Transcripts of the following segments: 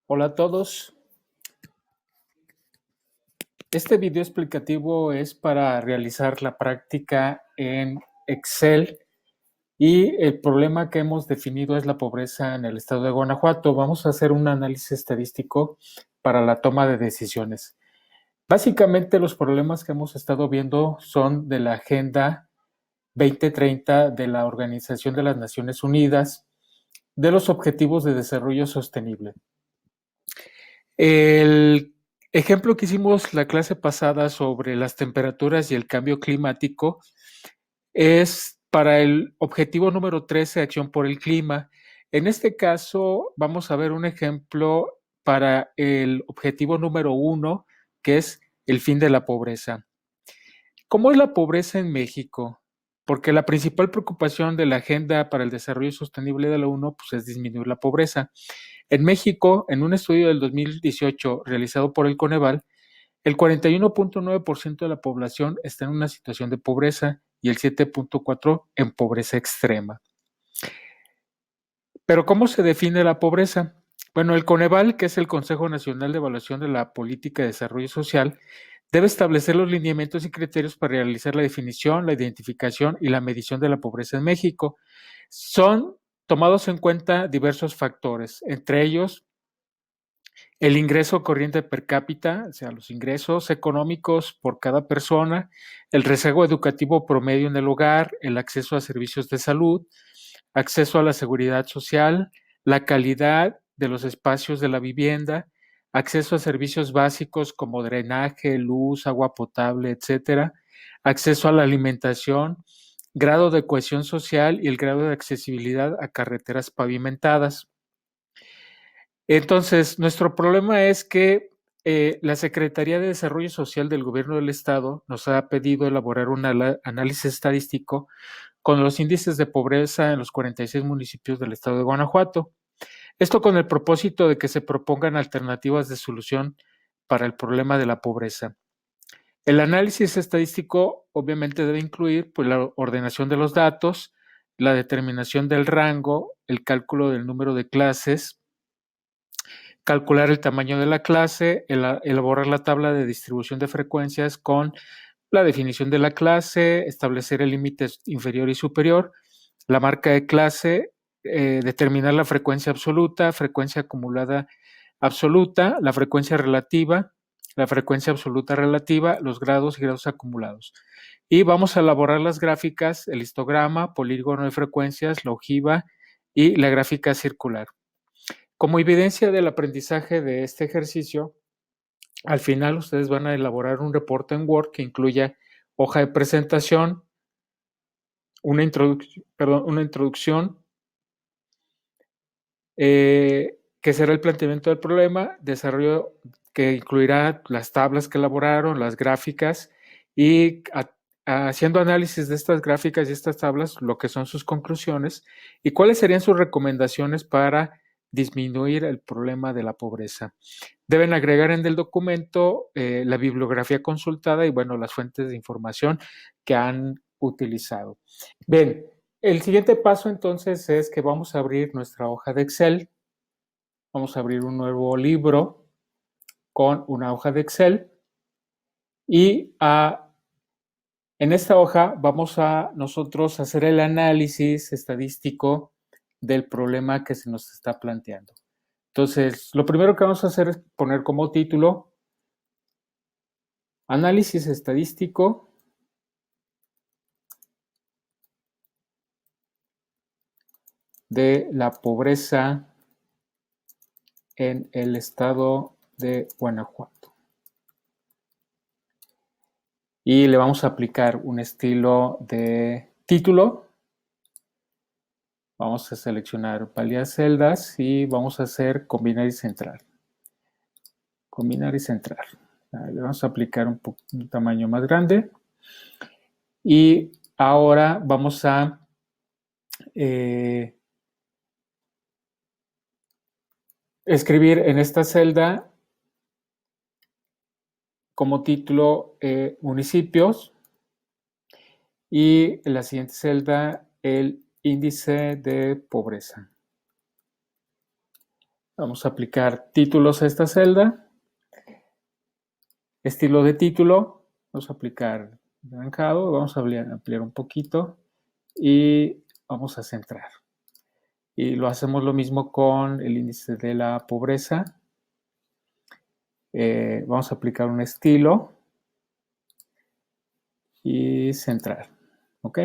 Hola a todos. Este video explicativo es para realizar la práctica en Excel y el problema que hemos definido es la pobreza en el estado de Guanajuato. Vamos a hacer un análisis estadístico para la toma de decisiones. Básicamente los problemas que hemos estado viendo son de la Agenda 2030 de la Organización de las Naciones Unidas, de los Objetivos de Desarrollo Sostenible. El ejemplo que hicimos la clase pasada sobre las temperaturas y el cambio climático es para el objetivo número 13, acción por el clima. En este caso, vamos a ver un ejemplo para el objetivo número 1, que es el fin de la pobreza. ¿Cómo es la pobreza en México? Porque la principal preocupación de la Agenda para el Desarrollo Sostenible de la ONU pues, es disminuir la pobreza. En México, en un estudio del 2018 realizado por el Coneval, el 41.9% de la población está en una situación de pobreza y el 7.4% en pobreza extrema. Pero ¿cómo se define la pobreza? Bueno, el Coneval, que es el Consejo Nacional de Evaluación de la Política de Desarrollo Social, debe establecer los lineamientos y criterios para realizar la definición, la identificación y la medición de la pobreza en México. Son tomados en cuenta diversos factores, entre ellos el ingreso corriente per cápita, o sea, los ingresos económicos por cada persona, el rezago educativo promedio en el hogar, el acceso a servicios de salud, acceso a la seguridad social, la calidad de los espacios de la vivienda, acceso a servicios básicos como drenaje, luz, agua potable, etcétera, acceso a la alimentación, grado de cohesión social y el grado de accesibilidad a carreteras pavimentadas. Entonces, nuestro problema es que la Secretaría de Desarrollo Social del Gobierno del Estado nos ha pedido elaborar un análisis estadístico con los índices de pobreza en los 46 municipios del estado de Guanajuato. Esto con el propósito de que se propongan alternativas de solución para el problema de la pobreza. El análisis estadístico obviamente debe incluir pues, la ordenación de los datos, la determinación del rango, el cálculo del número de clases, calcular el tamaño de la clase, elaborar la tabla de distribución de frecuencias con la definición de la clase, establecer el límite inferior y superior, la marca de clase, determinar la frecuencia absoluta, frecuencia acumulada absoluta, la frecuencia relativa, la frecuencia absoluta relativa, los grados y grados acumulados. Y vamos a elaborar las gráficas, el histograma, polígono de frecuencias, la ojiva y la gráfica circular. Como evidencia del aprendizaje de este ejercicio, al final ustedes van a elaborar un reporte en Word que incluya hoja de presentación, una introducción, que será el planteamiento del problema, desarrollo que incluirá las tablas que elaboraron, las gráficas y haciendo análisis de estas gráficas y estas tablas, lo que son sus conclusiones y cuáles serían sus recomendaciones para disminuir el problema de la pobreza. Deben agregar en el documento la bibliografía consultada y, bueno, las fuentes de información que han utilizado. Bien, el siguiente paso entonces es que vamos a abrir nuestra hoja de Excel. Vamos a abrir un nuevo libro con una hoja de Excel y en esta hoja vamos a nosotros hacer el análisis estadístico del problema que se nos está planteando. Entonces, lo primero que vamos a hacer es poner como título Análisis estadístico de la pobreza en el estado de Guanajuato. Y le vamos a aplicar un estilo de título. Vamos a seleccionar varias celdas y vamos a hacer combinar y centrar. Combinar y centrar. Le vamos a aplicar un tamaño más grande. Y ahora vamos a escribir en esta celda como título municipios y en la siguiente celda el índice de pobreza. Vamos a aplicar títulos a esta celda. Estilo de título. Vamos a aplicar anaranjado. Vamos a ampliar un poquito. Y vamos a centrar. Y lo hacemos lo mismo con el índice de la pobreza. Vamos a aplicar un estilo. Y centrar. ¿Ok?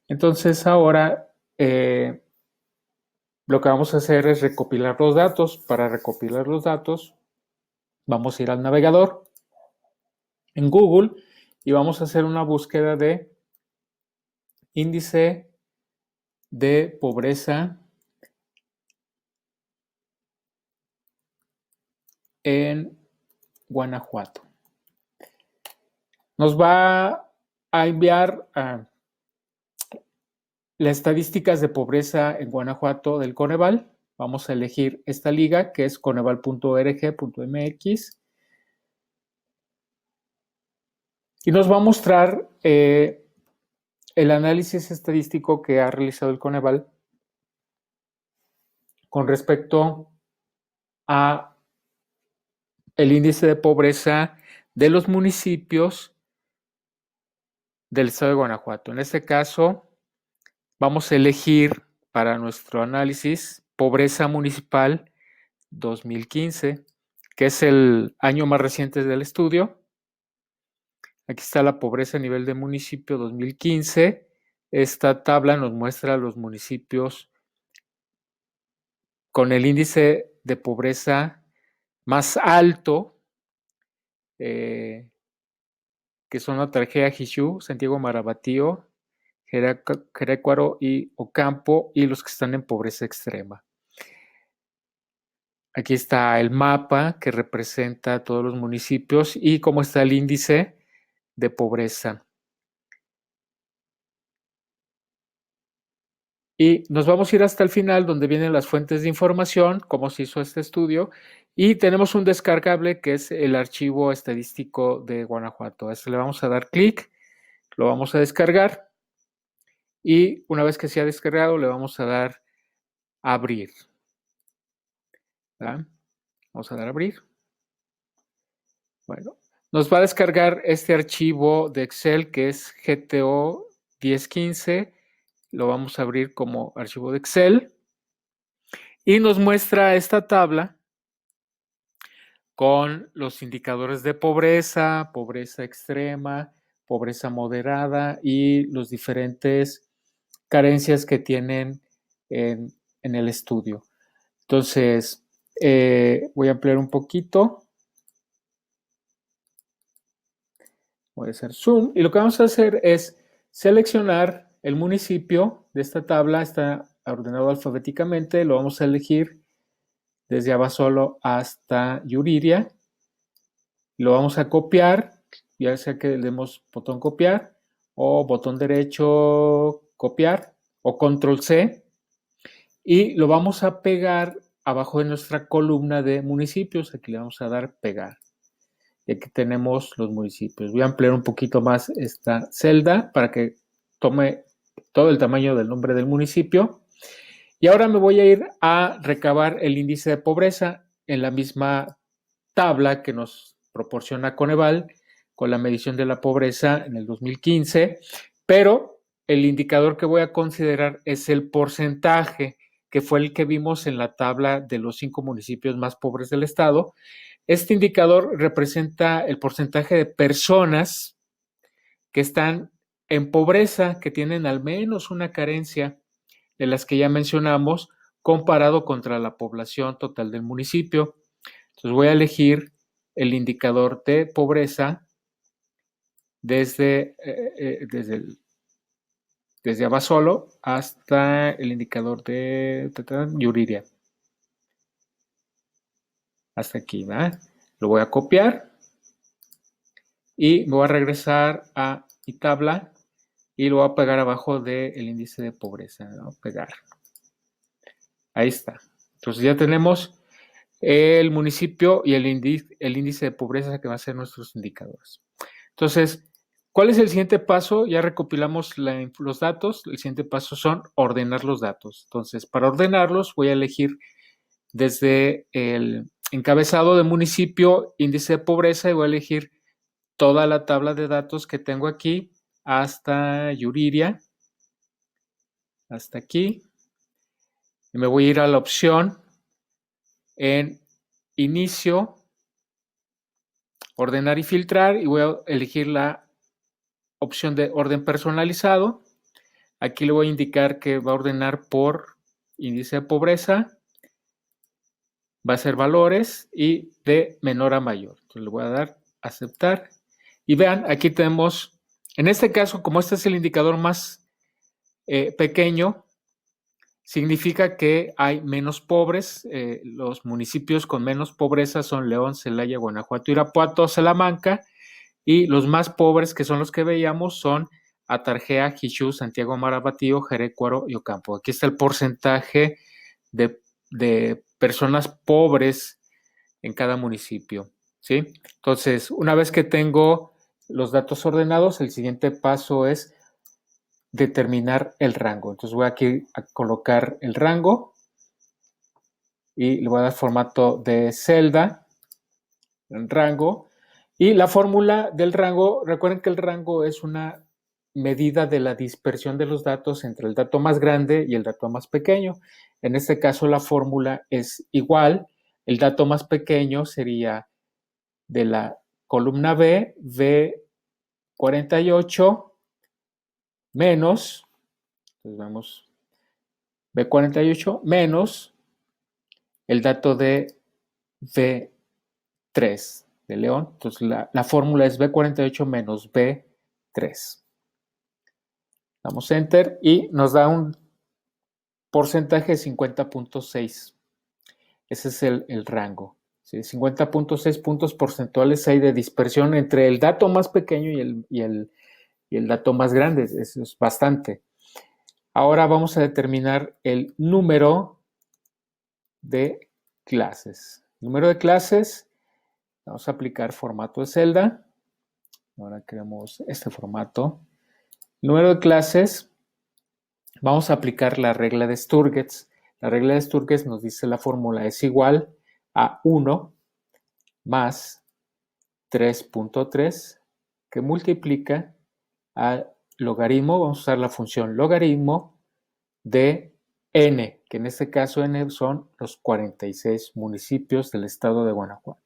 Entonces ahora lo que vamos a hacer es recopilar los datos. Para recopilar los datos, vamos a ir al navegador en Google y vamos a hacer una búsqueda de índice de pobreza en Guanajuato. Nos va a enviar las estadísticas de pobreza en Guanajuato del Coneval. Vamos a elegir esta liga que es coneval.org.mx y nos va a mostrar el análisis estadístico que ha realizado el Coneval con respecto a el índice de pobreza de los municipios del estado de Guanajuato. En este caso, vamos a elegir para nuestro análisis pobreza municipal 2015, que es el año más reciente del estudio. Aquí está la pobreza a nivel de municipio 2015. Esta tabla nos muestra los municipios con el índice de pobreza más alto, que son Atarjea, Jixú, Santiago Marabatío, Jerecuaro y Ocampo, y los que están en pobreza extrema. Aquí está el mapa que representa a todos los municipios y cómo está el índice de pobreza. Y nos vamos a ir hasta el final donde vienen las fuentes de información, cómo se hizo este estudio, y tenemos un descargable que es el archivo estadístico de Guanajuato. A este le vamos a dar clic, lo vamos a descargar y una vez que se ha descargado le vamos a dar a abrir. ¿Verdad? Vamos a dar a abrir. Bueno, nos va a descargar este archivo de Excel que es GTO 1015. Lo vamos a abrir como archivo de Excel y nos muestra esta tabla con los indicadores de pobreza, pobreza extrema, pobreza moderada y los diferentes carencias que tienen en el estudio. Entonces, voy a ampliar un poquito. Voy a hacer zoom y lo que vamos a hacer es seleccionar el municipio de esta tabla. Está ordenado alfabéticamente. Lo vamos a elegir desde Abasolo hasta Yuriria. Lo vamos a copiar, ya sea que le demos botón copiar o botón derecho copiar o control C y lo vamos a pegar abajo de nuestra columna de municipios. Aquí le vamos a dar pegar. Y aquí tenemos los municipios. Voy a ampliar un poquito más esta celda para que tome todo el tamaño del nombre del municipio. Y ahora me voy a ir a recabar el índice de pobreza en la misma tabla que nos proporciona Coneval con la medición de la pobreza en el 2015, pero el indicador que voy a considerar es el porcentaje, que fue el que vimos en la tabla de los 5 municipios más pobres del estado. Este indicador representa el porcentaje de personas que están en pobreza, que tienen al menos una carencia de las que ya mencionamos, comparado contra la población total del municipio. Entonces voy a elegir el indicador de pobreza desde Abasolo hasta el indicador de Yuriria. Hasta aquí, ¿verdad? Lo voy a copiar y me voy a regresar a mi tabla y lo voy a pegar abajo del índice de pobreza, ¿no? Pegar. Ahí está. Entonces ya tenemos el municipio y el índice de pobreza que van a ser nuestros indicadores. Entonces, ¿cuál es el siguiente paso? Ya recopilamos los datos. El siguiente paso son ordenar los datos. Entonces, para ordenarlos voy a elegir desde el encabezado de municipio, índice de pobreza, y voy a elegir toda la tabla de datos que tengo aquí hasta Yuriria, hasta aquí. Y me voy a ir a la opción en inicio, ordenar y filtrar, y voy a elegir la opción de orden personalizado. Aquí le voy a indicar que va a ordenar por índice de pobreza, va a ser valores y de menor a mayor. Entonces le voy a dar aceptar. Y vean, aquí tenemos, en este caso, como este es el indicador más pequeño, significa que hay menos pobres. Los municipios con menos pobreza son León, Celaya, Guanajuato, Irapuato, Salamanca. Y los más pobres, que son los que veíamos, son Atarjea, Jixú, Santiago Marabatío, Jerecuaro y Ocampo. Aquí está el porcentaje de personas pobres en cada municipio, ¿sí? Entonces, una vez que tengo los datos ordenados, el siguiente paso es determinar el rango. Entonces voy aquí a colocar el rango y le voy a dar formato de celda, en rango. Y la fórmula del rango, recuerden que el rango es una medida de la dispersión de los datos entre el dato más grande y el dato más pequeño. En este caso la fórmula es igual. El dato más pequeño sería de la columna B, B48 menos, entonces vamos, B48 menos el dato de B3 de León. Entonces la fórmula es B48 menos B3. Damos Enter y nos da un porcentaje de 50.6. Ese es el rango. ¿Sí? 50.6 puntos porcentuales hay de dispersión entre el dato más pequeño y el dato más grande. Eso es bastante. Ahora vamos a determinar el número de clases. Número de clases, vamos a aplicar formato de celda. Ahora queremos este formato. Número de clases, vamos a aplicar la regla de Sturges. La regla de Sturges nos dice la fórmula es igual a 1 más 3.3 que multiplica al logaritmo, vamos a usar la función logaritmo de n, que en este caso n son los 46 municipios del estado de Guanajuato.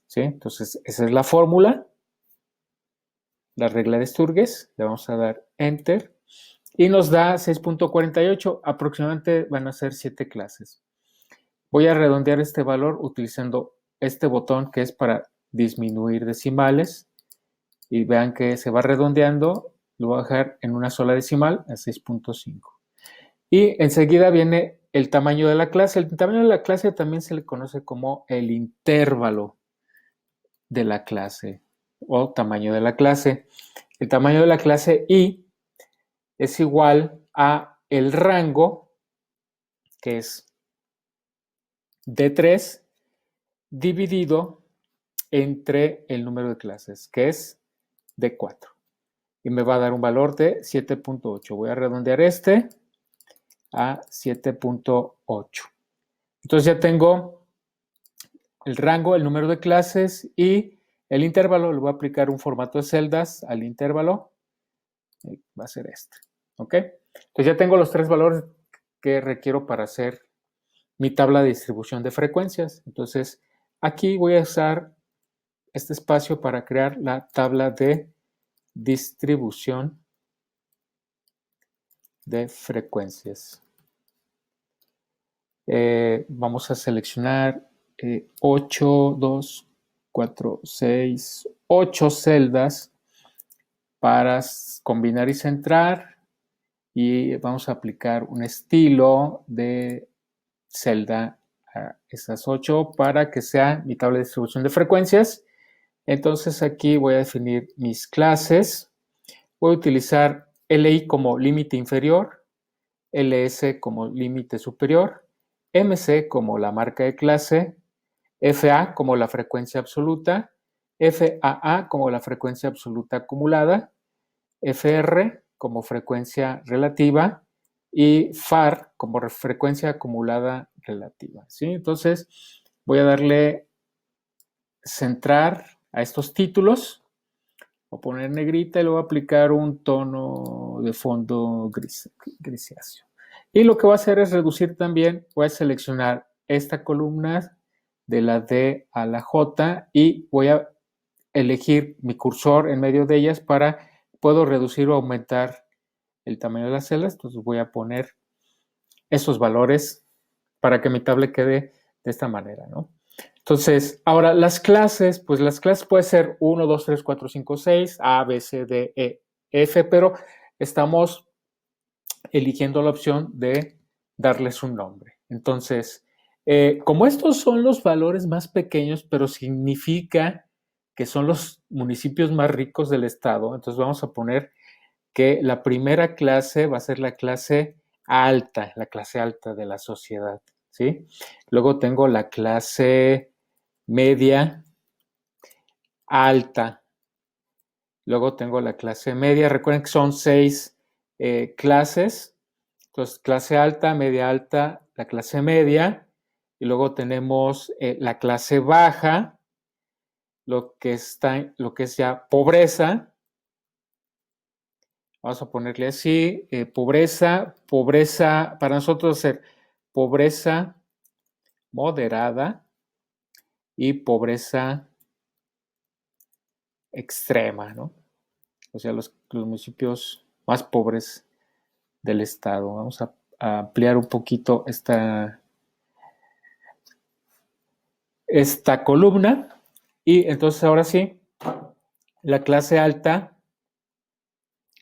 ¿Sí? Entonces, esa es la fórmula, la regla de Sturges. Le vamos a dar Enter y nos da 6.48. Aproximadamente van a ser 7 clases. Voy a redondear este valor utilizando este botón que es para disminuir decimales. Y vean que se va redondeando. Lo voy a dejar en una sola decimal, a 6.5. Y enseguida viene el tamaño de la clase. El tamaño de la clase también se le conoce como el intervalo de la clase o tamaño de la clase. El tamaño de la clase I es igual a el rango, que es D3, dividido entre el número de clases, que es D4. Y me va a dar un valor de 7.8. Voy a redondear este a 7.8. Entonces ya tengo el rango, el número de clases y el intervalo. Le voy a aplicar un formato de celdas al intervalo. Va a ser este. ¿Ok? Entonces ya tengo los 3 valores que requiero para hacer mi tabla de distribución de frecuencias. Entonces aquí voy a usar este espacio para crear la tabla de distribución de frecuencias. Vamos a seleccionar 8, 2, 4, 6, 8 celdas para combinar y centrar, y vamos a aplicar un estilo de celda a esas 8 para que sea mi tabla de distribución de frecuencias. Entonces aquí voy a definir mis clases. Voy a utilizar LI como límite inferior, LS como límite superior, MC como la marca de clase, FA como la frecuencia absoluta, FAA como la frecuencia absoluta acumulada, FR como frecuencia relativa y FAR como frecuencia acumulada relativa, ¿sí? Entonces, voy a darle centrar a estos títulos, voy a poner negrita y le voy a aplicar un tono de fondo grisáceo. Y lo que voy a hacer es reducir también, voy a seleccionar esta columna de la D a la J y voy a elegir mi cursor en medio de ellas para, puedo reducir o aumentar el tamaño de las celdas. Entonces voy a poner esos valores para que mi tabla quede de esta manera, ¿no? Entonces, ahora las clases, pues las clases pueden ser 1, 2, 3, 4, 5, 6, A, B, C, D, E, F, pero estamos eligiendo la opción de darles un nombre. Entonces, como estos son los valores más pequeños, pero significa que son los municipios más ricos del estado, entonces vamos a poner que la primera clase va a ser la clase alta de la sociedad, ¿sí? Luego tengo la clase media alta. Luego tengo la clase media. Recuerden que son 6 clases. Entonces, clase alta, la clase media. Y luego tenemos la clase baja, lo que es ya pobreza. Vamos a ponerle así, pobreza, para nosotros ser pobreza moderada y pobreza extrema, ¿no? O sea, los municipios más pobres del estado. Vamos a ampliar un poquito esta columna. Y entonces ahora sí, la clase alta,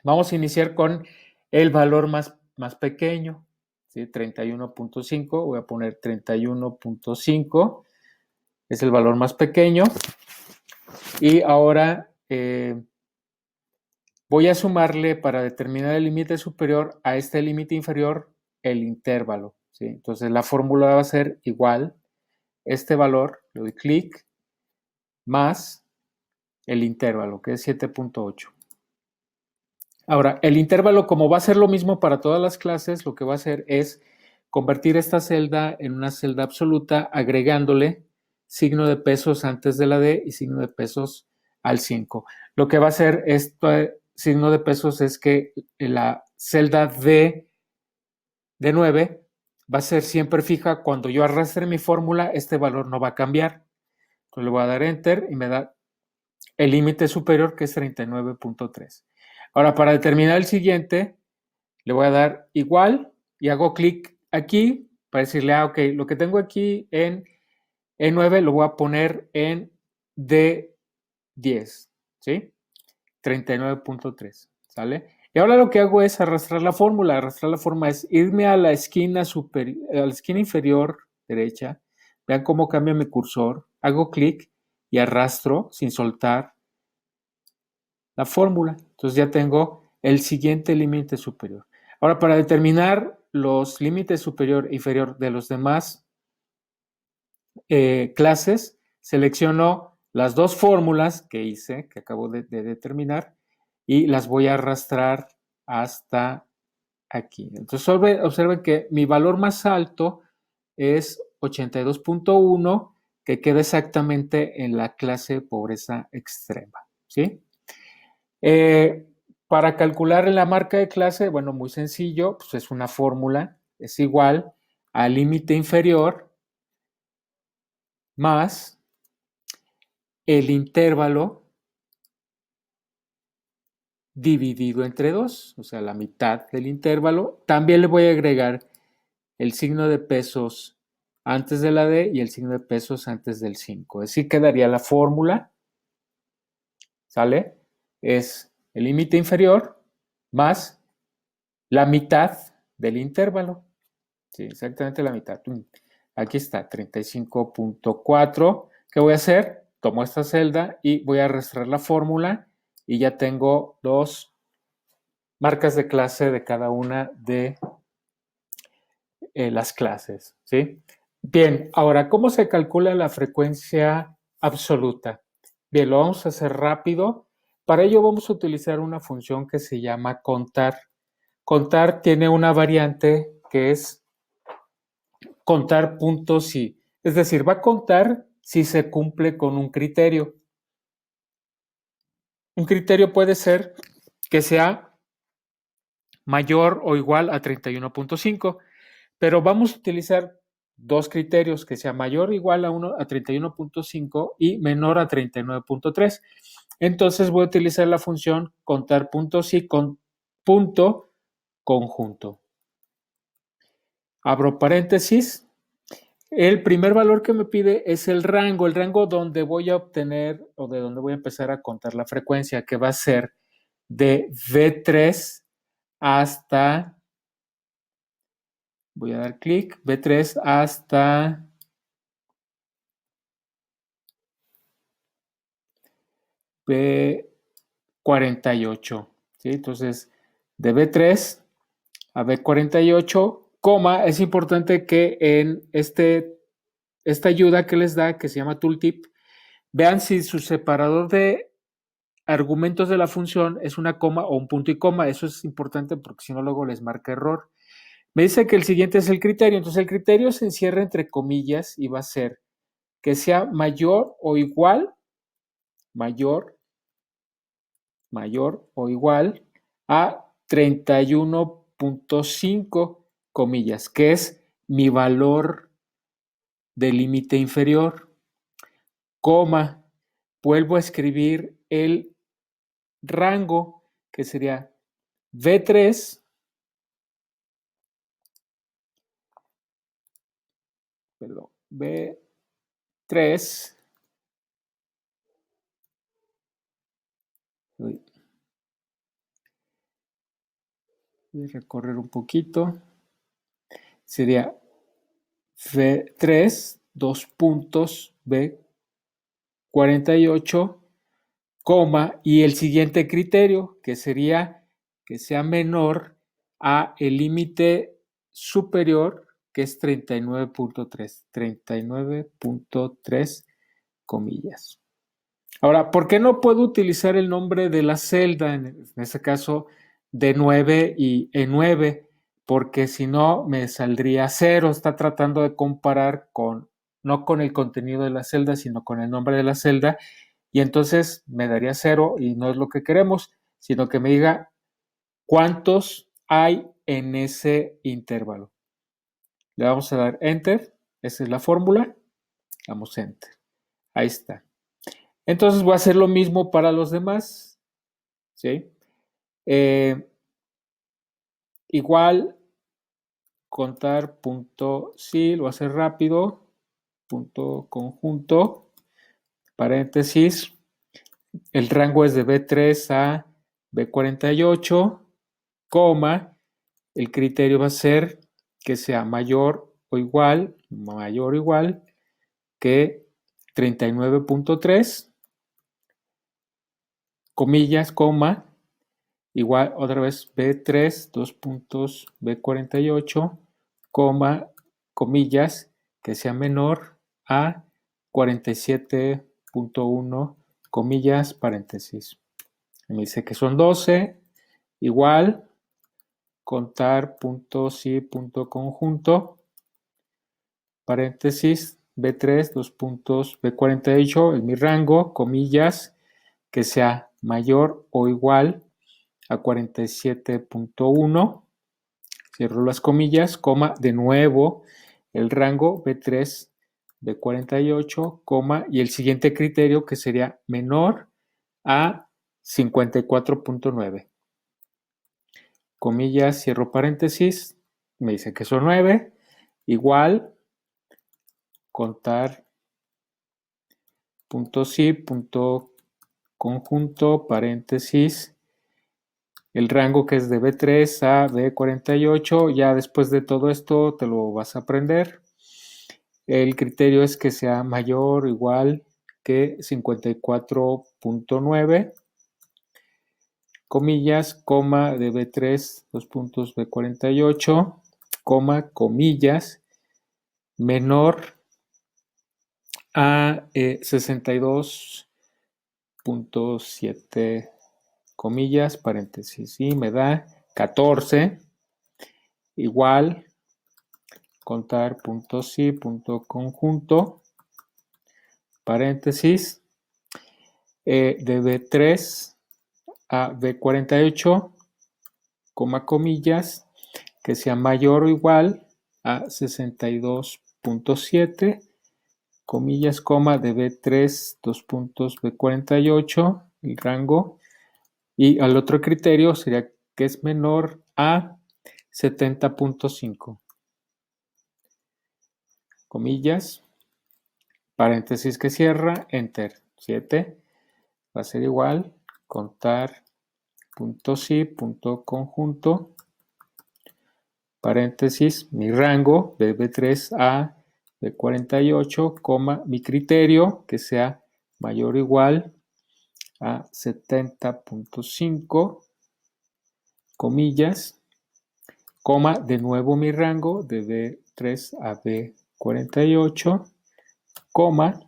vamos a iniciar con el valor más pequeño, ¿sí? 31.5, voy a poner 31.5, es el valor más pequeño. Y ahora voy a sumarle para determinar el límite superior a este límite inferior el intervalo, ¿sí? Entonces la fórmula va a ser igual, este valor, le doy clic, más el intervalo, que es 7.8. Ahora, el intervalo, como va a ser lo mismo para todas las clases, lo que va a hacer es convertir esta celda en una celda absoluta, agregándole signo de pesos antes de la D y signo de pesos al 5. Lo que va a hacer este signo de pesos es que la celda de 9 va a ser siempre fija. Cuando yo arrastre mi fórmula, este valor no va a cambiar. Entonces le voy a dar Enter y me da el límite superior, que es 39.3. Ahora, para determinar el siguiente, le voy a dar igual y hago clic aquí para decirle, ok, lo que tengo aquí en E9 lo voy a poner en D10, ¿sí? 39.3, ¿sale? Y ahora lo que hago es arrastrar la fórmula. Arrastrar la fórmula es irme a la esquina inferior derecha. Vean cómo cambia mi cursor. Hago clic y arrastro sin soltar la fórmula. Entonces ya tengo el siguiente límite superior. Ahora, para determinar los límites superior e inferior de los demás clases, selecciono las dos fórmulas que hice, que acabo de determinar, y las voy a arrastrar hasta aquí. Entonces observen que mi valor más alto es 82.1, que queda exactamente en la clase pobreza extrema, ¿sí? Para calcular la marca de clase, bueno, muy sencillo, pues es una fórmula, es igual al límite inferior más el intervalo dividido entre 2, o sea, la mitad del intervalo. También le voy a agregar el signo de pesos antes de la D y el signo de pesos antes del 5. Así quedaría la fórmula, ¿sale? Es el límite inferior más la mitad del intervalo. Sí, exactamente la mitad. Aquí está, 35.4. ¿Qué voy a hacer? Tomo esta celda y voy a arrastrar la fórmula y ya tengo dos marcas de clase de cada una de las clases, ¿sí? Bien, ahora, ¿cómo se calcula la frecuencia absoluta? Bien, lo vamos a hacer rápido. Para ello vamos a utilizar una función que se llama contar. Contar tiene una variante que es contar puntos si. Es decir, va a contar si se cumple con un criterio. Un criterio puede ser que sea mayor o igual a 31.5, pero vamos a utilizar dos criterios, que sea mayor o igual a 31.5 y menor a 39.3. Entonces voy a utilizar la función contar puntos y con punto conjunto. Abro paréntesis. El primer valor que me pide es el rango donde voy a obtener o de donde voy a empezar a contar la frecuencia, que va a ser de V3 hasta, voy a dar clic, V3 hasta B48. ¿Sí? Entonces, de B3 a B48, coma, es importante que en esta ayuda que les da, que se llama tooltip, vean si su separador de argumentos de la función es una coma o un punto y coma. Eso es importante porque si no luego les marca error. Me dice que el siguiente es el criterio. Entonces el criterio se encierra entre comillas y va a ser que sea mayor o igual, mayor o igual a 31.5 comillas, que es mi valor de límite inferior, coma, vuelvo a escribir el rango, que sería V3, perdón, B3, voy a recorrer un poquito, sería V3, dos puntos, B48, coma, y el siguiente criterio, que sería que sea menor a el límite superior, que es 39.3 comillas. Ahora, ¿por qué no puedo utilizar el nombre de la celda, en este caso D9 y E9? Porque si no me saldría cero. Está tratando de comparar no con el contenido de la celda, sino con el nombre de la celda, y entonces me daría cero y no es lo que queremos, sino que me diga cuántos hay en ese intervalo. Le vamos a dar Enter, esa es la fórmula, damos Enter, ahí está. Entonces voy a hacer lo mismo para los demás, ¿sí? Igual, contar punto sí, lo voy a hacer rápido, punto conjunto, paréntesis, el rango es de B3 a B48, coma, el criterio va a ser que sea mayor o igual que 39.3, comillas, coma, igual otra vez B3, dos puntos, B48, coma, comillas, que sea menor a 47.1, comillas, paréntesis. Me dice que son 12, igual, contar punto sí, punto conjunto, paréntesis, B3, dos puntos, B48, es mi rango, comillas, que sea mayor o igual a 47.1, cierro las comillas, coma, de nuevo, el rango B3, B48, coma, y el siguiente criterio que sería menor a 54.9. Comillas, cierro paréntesis, me dice que son 9, igual, contar, punto sí, punto conjunto, paréntesis, el rango que es de B3 a B48, ya después de todo esto te lo vas a aprender. El criterio es que sea mayor o igual que 54.9, comillas, coma, de B3, dos puntos, B48, coma, comillas, menor a 62.7, comillas, paréntesis, y me da 14 igual contar punto sí, punto conjunto, paréntesis, de B3 a B48, coma comillas, que sea mayor o igual a 62.7, comillas, coma, de B3, dos puntos, B48, el rango, y al otro criterio sería que es menor a 70.5, comillas, paréntesis que cierra, enter, 7, va a ser igual, contar, punto sí, punto conjunto, paréntesis, mi rango de B3 a B48, coma, mi criterio que sea mayor o igual a 70.5, comillas, coma, de nuevo mi rango de B3 a B48, coma,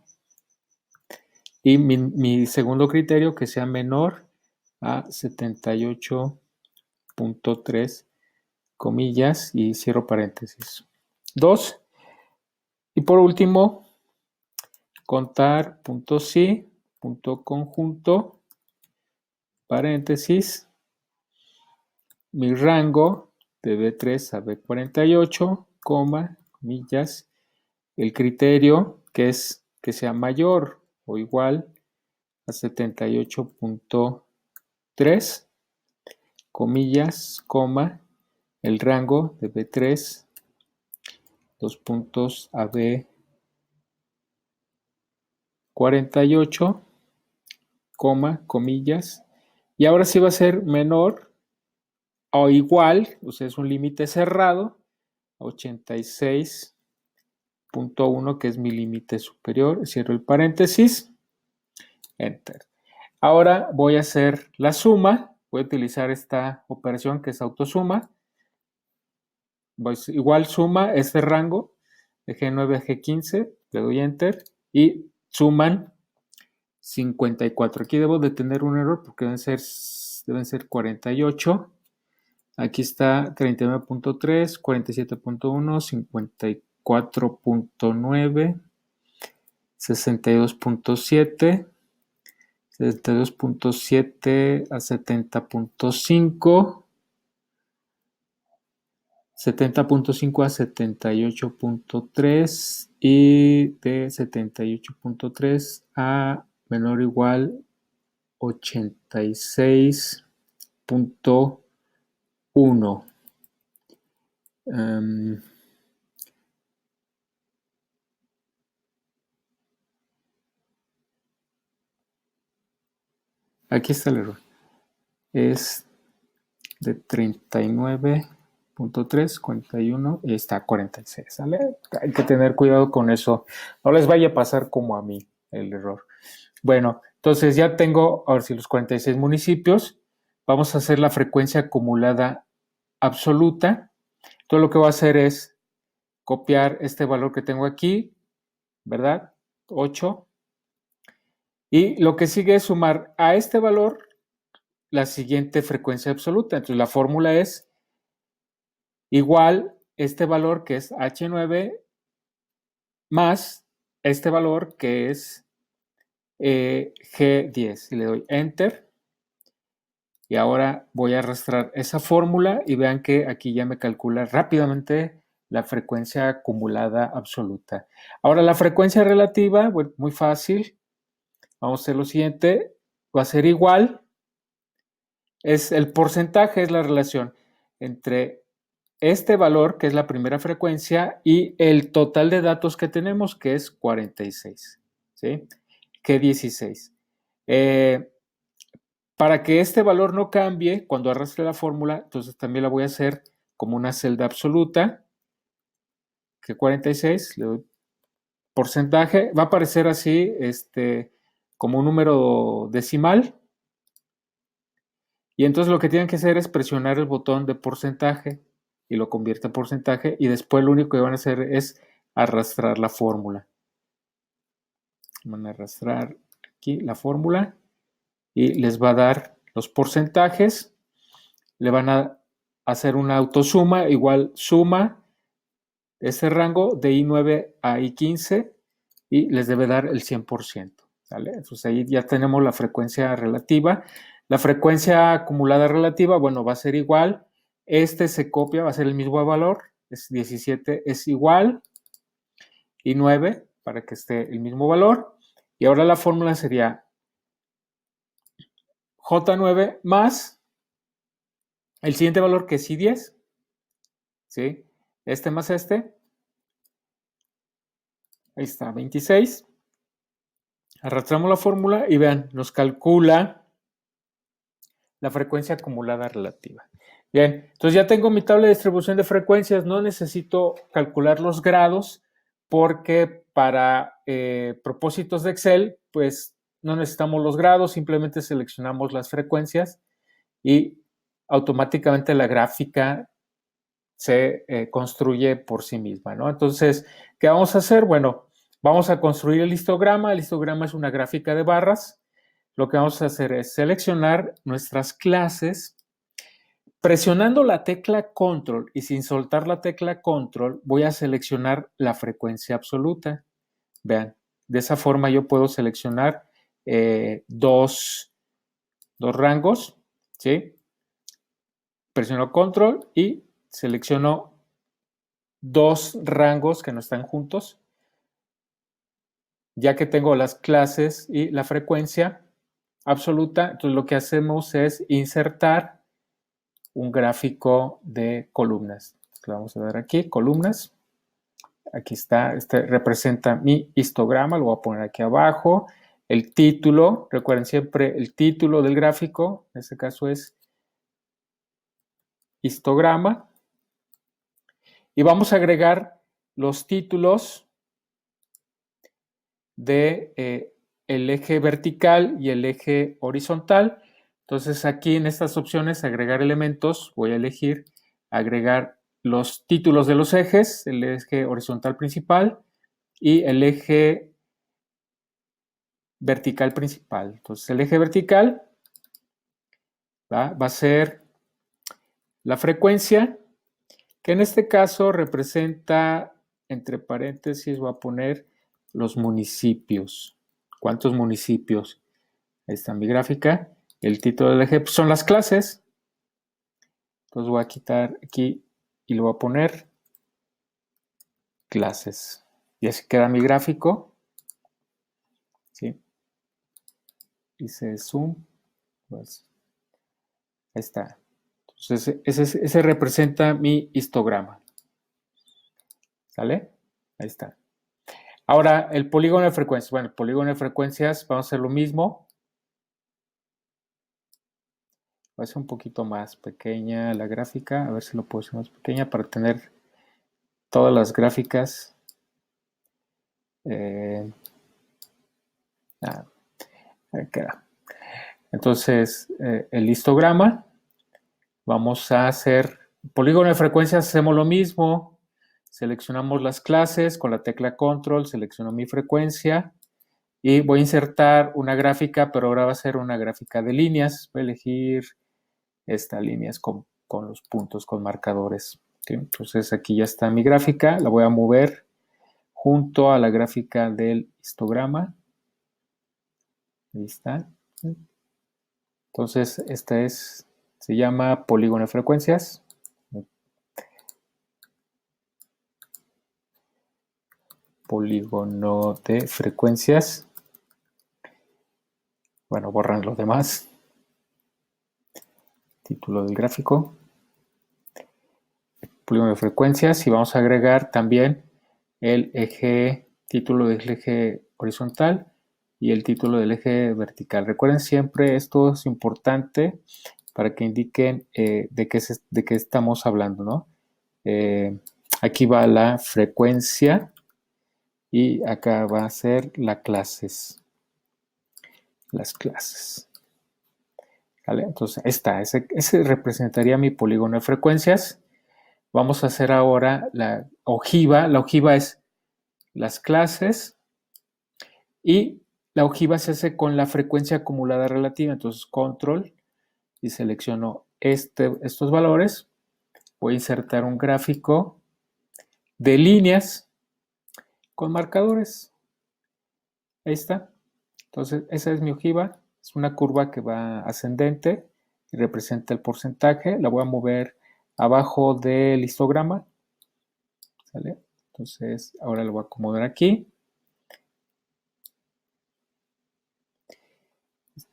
y mi segundo criterio que sea menor a 78.3, comillas, y cierro paréntesis. 2. Y por último, contar punto sí, punto conjunto, paréntesis, mi rango de B3 a B48, coma, comillas, el criterio que es que sea mayor o igual a 78.3, comillas, coma, el rango de B3, dos puntos, a B48, coma, comillas, y ahora sí va a ser menor o igual, o sea, es un límite cerrado, a 86.1, que es mi límite superior, cierro el paréntesis, enter. Ahora voy a hacer la suma, voy a utilizar esta operación que es autosuma, pues igual suma este rango de G9 a G15, le doy enter y suman 54. Aquí debo de tener un error porque deben ser 48. Aquí está 39.3, 47.1, 54.9, 62.7, 72.7 a 70.5, 70.5 a 78.3 y de 78.3 a menor o igual 86.1. Aquí está el error. Es de 39.3, 41 y está 46. ¿Sale? Hay que tener cuidado con eso. No les vaya a pasar como a mí el error. Bueno, entonces ya tengo, ahora sí, los 46 municipios. Vamos a hacer la frecuencia acumulada absoluta. Todo lo que voy a hacer es copiar este valor que tengo aquí, ¿verdad? 8. Y lo que sigue es sumar a este valor la siguiente frecuencia absoluta. Entonces la fórmula es igual este valor que es H9 más este valor que es G10. Y le doy Enter. Y ahora voy a arrastrar esa fórmula y vean que aquí ya me calcula rápidamente la frecuencia acumulada absoluta. Ahora la frecuencia relativa, bueno, muy fácil. Vamos a hacer lo siguiente. Va a ser igual. Es el porcentaje, es la relación entre este valor, que es la primera frecuencia, y el total de datos que tenemos, que es 46. ¿Sí? Que 16. Para que este valor no cambie cuando arrastre la fórmula, entonces también la voy a hacer como una celda absoluta, que 46, le doy porcentaje, va a aparecer así, como un número decimal, y entonces lo que tienen que hacer es presionar el botón de porcentaje y lo convierte en porcentaje, y después lo único que van a hacer es arrastrar la fórmula. Van a arrastrar aquí la fórmula y les va a dar los porcentajes, le van a hacer una autosuma, igual suma este rango de I9 a I15 y les debe dar el 100%. ¿Vale? Entonces ahí ya tenemos la frecuencia relativa. La frecuencia acumulada relativa, bueno, va a ser igual. Este se copia, va a ser el mismo valor. Es 17, es igual. I9 para que esté el mismo valor. Y ahora la fórmula sería J9 más el siguiente valor que es I10. ¿Sí? Este más este. Ahí está, 26. Arrastramos la fórmula y vean, nos calcula la frecuencia acumulada relativa. Bien, entonces ya tengo mi tabla de distribución de frecuencias, no necesito calcular los grados porque para propósitos de Excel, pues no necesitamos los grados, simplemente seleccionamos las frecuencias y automáticamente la gráfica se construye por sí misma, ¿no? Entonces, ¿qué vamos a hacer? Bueno, vamos a construir el histograma. El histograma es una gráfica de barras. Lo que vamos a hacer es seleccionar nuestras clases. Presionando la tecla Control y sin soltar la tecla Control, voy a seleccionar la frecuencia absoluta. Vean, de esa forma yo puedo seleccionar dos rangos, ¿sí? Presiono Control y selecciono dos rangos que no están juntos. Ya que tengo las clases y la frecuencia absoluta, entonces lo que hacemos es insertar un gráfico de columnas. Lo vamos a ver aquí, columnas. Aquí está, este representa mi histograma, lo voy a poner aquí abajo. El título, recuerden siempre el título del gráfico, en este caso es histograma. Y vamos a agregar los títulos de el eje vertical y el eje horizontal. Entonces aquí en estas opciones, agregar elementos, voy a elegir agregar los títulos de los ejes, el eje horizontal principal y el eje vertical principal. Entonces el eje vertical va a ser la frecuencia, que en este caso representa, entre paréntesis, voy a poner los municipios. ¿Cuántos municipios? Ahí está mi gráfica. El título del eje son las clases. Entonces voy a quitar aquí y lo voy a poner clases. Y así queda mi gráfico. ¿Sí? Hice zoom. Pues, ahí está. Entonces ese representa mi histograma. ¿Sale? Ahí está. Ahora, el polígono de frecuencias. Bueno, el polígono de frecuencias, vamos a hacer lo mismo. Va a ser un poquito más pequeña la gráfica. A ver si lo puedo hacer más pequeña para tener todas las gráficas. Ahí queda. Entonces, el histograma. Vamos a hacer polígono de frecuencias. Hacemos lo mismo. Seleccionamos las clases con la tecla Control. Selecciono mi frecuencia. Y voy a insertar una gráfica, pero ahora va a ser una gráfica de líneas. Voy a elegir esta líneas con los puntos, con marcadores. ¿Sí? Entonces aquí ya está mi gráfica. La voy a mover junto a la gráfica del histograma. Ahí está. Entonces esta se llama polígono de frecuencias. Polígono de frecuencias. Bueno, borran los demás. Título del gráfico. Polígono de frecuencias. Y vamos a agregar también el eje, título del eje horizontal y el título del eje vertical. Recuerden siempre, esto es importante para que indiquen de qué estamos hablando, ¿no? Aquí va la frecuencia y acá va a ser las clases. ¿Vale? Entonces, ese representaría mi polígono de frecuencias. Vamos a hacer ahora la ojiva. La ojiva es las clases y la ojiva se hace con la frecuencia acumulada relativa. Entonces, control y selecciono estos valores voy a insertar un gráfico de líneas con marcadores. Ahí está. Entonces, esa es mi ojiva. Es una curva que va ascendente y representa el porcentaje. La voy a mover abajo del histograma. ¿Sale? Entonces, ahora lo voy a acomodar aquí.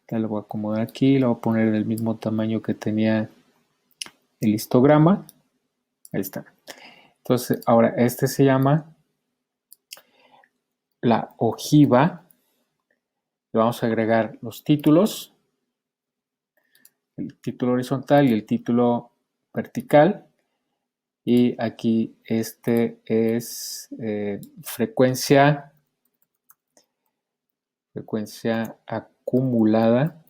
Lo voy a acomodar aquí. Lo voy a poner del mismo tamaño que tenía el histograma. Ahí está. Entonces, ahora este se llama la ojiva. Le vamos a agregar los títulos, el título horizontal y el título vertical. Y aquí este es frecuencia acumulada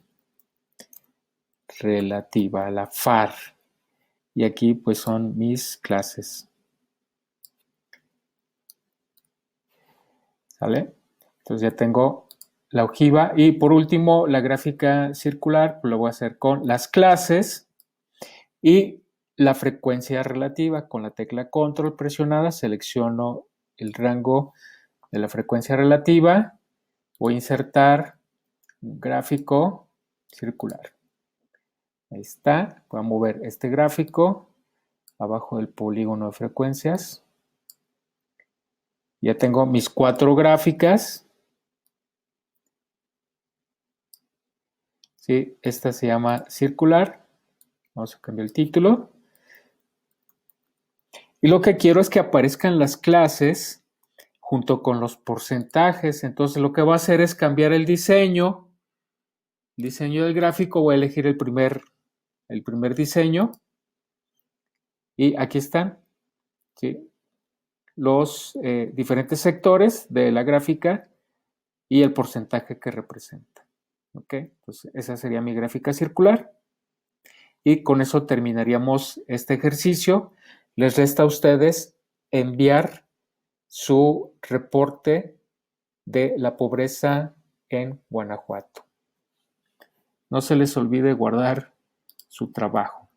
relativa, la FAR. Y aquí pues son mis clases. ¿Sale? Entonces ya tengo la ojiva. Y por último, la gráfica circular, pues lo voy a hacer con las clases y la frecuencia relativa. Con la tecla control presionada selecciono el rango de la frecuencia relativa. Voy a insertar un gráfico circular. Ahí está. Voy a mover este gráfico abajo del polígono de frecuencias. Ya tengo mis 4 gráficas. ¿Sí? Esta se llama circular. Vamos a cambiar el título. Y lo que quiero es que aparezcan las clases junto con los porcentajes. Entonces lo que voy a hacer es cambiar el diseño. El diseño del gráfico, voy a elegir el primer diseño. Y aquí están, ¿sí?, los diferentes sectores de la gráfica y el porcentaje que representa. ¿Ok? Entonces esa sería mi gráfica circular. Y con eso terminaríamos este ejercicio. Les resta a ustedes enviar su reporte de la pobreza en Guanajuato. No se les olvide guardar su trabajo.